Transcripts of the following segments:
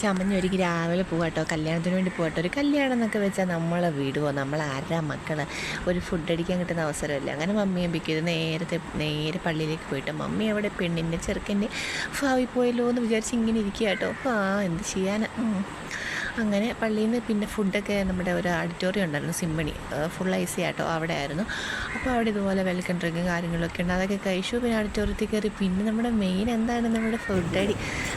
ചമഞ്ഞൊരുക്കി രാവിലെ പോകാട്ടോ, കല്യാണത്തിന് വേണ്ടി പോകട്ടോ. ഒരു കല്യാണം എന്നൊക്കെ വെച്ചാൽ നമ്മളെ വിടുവോ, നമ്മളാരാ മക്കൾ, ഒരു ഫുഡ് അടിക്കാൻ കിട്ടുന്ന അവസരമല്ലേ. അങ്ങനെ മമ്മിയും പിക്കത് നേരെ പള്ളിയിലേക്ക് പോയിട്ട് മമ്മി അവിടെ പെണ്ണിൻ്റെ ചെറുക്കൻ്റെ ഭാവി പോയല്ലോ എന്ന് വിചാരിച്ച് ഇങ്ങനെ ഇരിക്കുക കേട്ടോ. എന്ത് ചെയ്യാനാ. അങ്ങനെ പള്ളിയിൽ നിന്ന് പിന്നെ ഫുഡൊക്കെ നമ്മുടെ ഒരു ഓഡിറ്റോറിയം ഉണ്ടായിരുന്നു, സിംബണി, ഫുൾ ഐ സി ആട്ടോ, അവിടെ ആയിരുന്നു. അപ്പോൾ അവിടെ ഇതുപോലെ വെൽക്കം ഡ്രിങ്കും കാര്യങ്ങളൊക്കെ ഉണ്ട്, അതൊക്കെ കഴിച്ചു. പിന്നെ ഓഡിറ്റോറിയത്തിൽ കയറി പിന്നെ നമ്മുടെ മെയിൻ എന്താണ്, നമ്മുടെ ഫുഡ് അടി.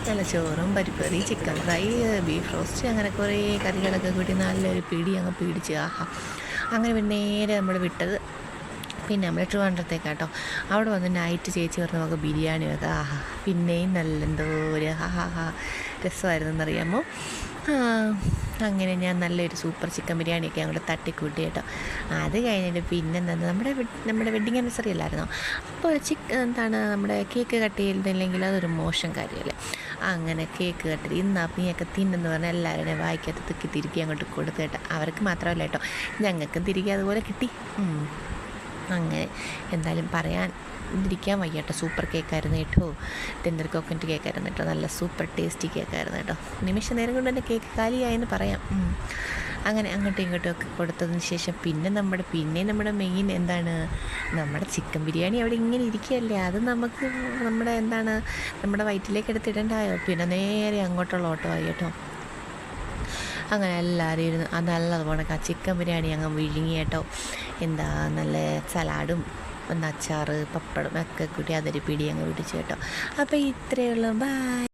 നല്ല ചോറും പരിപ്പറി, ചിക്കൻ ഫ്രൈ, ബീഫ് റോസ്റ്റ്, അങ്ങനെ കുറേ കറികളൊക്കെ കൂട്ടി നല്ലൊരു പിടി അങ്ങ് പിടിച്ച്. അങ്ങനെ പിന്നെ നേരെ നമ്മൾ വിട്ടത് പിന്നെ നമ്മൾ ട്രിവാൻഡ്രത്തേക്കാട്ടോ. അവിടെ വന്ന് നൈറ്റ് ചേച്ചി പറഞ്ഞ് നമുക്ക് ബിരിയാണി വെക്കാം. പിന്നെയും നല്ല എന്തോ ഒരു രസമായിരുന്നു എന്നറിയാമോ. അങ്ങനെ ഞാൻ നല്ലൊരു സൂപ്പർ ചിക്കൻ ബിരിയാണിയൊക്കെ അങ്ങോട്ട് തട്ടിക്കൂട്ടി കേട്ടോ. അത് കഴിഞ്ഞിട്ട് പിന്നെ എന്താണ്, നമ്മുടെ വെഡ്ഡിങ് ആനിവേഴ്സറി അല്ലായിരുന്നോ, അപ്പോൾ എന്താണ് നമ്മുടെ കേക്ക് കട്ട് ചെയ്തില്ലെങ്കിൽ അതൊരു മോശം കാര്യമല്ലേ. അങ്ങനെ കേക്ക് കട്ട് ചെയ്ത് ഇന്ന് നീയൊക്കെ തിന്നെന്ന് പറഞ്ഞാൽ എല്ലാവരുടെയും വായിക്കകത്ത് തിക്കി തിരിക്കി അങ്ങോട്ട് കൊടുത്തു കേട്ടോ. അവർക്ക് മാത്രമല്ല കേട്ടോ, ഞങ്ങൾക്കും തിരികെ അതുപോലെ കിട്ടി. അങ്ങനെ എന്തായാലും ഇരിക്കാൻ വയ്യ കേട്ടോ. സൂപ്പർ കേക്കായിരുന്നു കേട്ടോ, ടെൻഡർ കോക്കനറ്റ് കേക്കായിരുന്നു കേട്ടോ, നല്ല സൂപ്പർ ടേസ്റ്റി കേക്കായിരുന്നു കേട്ടോ. നിമിഷ നേരം കൊണ്ട് തന്നെ കേക്ക് കാലിയായെന്ന് പറയാം. അങ്ങനെ അങ്ങോട്ടും ഇങ്ങോട്ടും ഒക്കെ കൊടുത്തതിന് ശേഷം പിന്നെ നമ്മുടെ മെയിൻ എന്താണ്, നമ്മുടെ ചിക്കൻ ബിരിയാണി അവിടെ ഇങ്ങനെ ഇരിക്കുകയല്ലേ, അത് നമുക്ക് നമ്മുടെ വയറ്റിലേക്ക് എടുത്തിടണ്ടായോ. പിന്നെ നേരെ അങ്ങോട്ടുള്ള ഓട്ടോ ആയി കേട്ടോ. അങ്ങനെ എല്ലാവരും ഇരുന്ന് നല്ലതുപോലെ ആ ചിക്കൻ ബിരിയാണി അങ്ങ് വിഴുങ്ങി കേട്ടോ. നല്ല സലാഡും അച്ചാറ് പപ്പടം ഒക്കെ കൂട്ടി അതൊരു പിടി അങ്ങ് പിടിച്ചു കേട്ടോ. അപ്പോൾ ഇത്രയേ ഉള്ളൂ. ബൈ.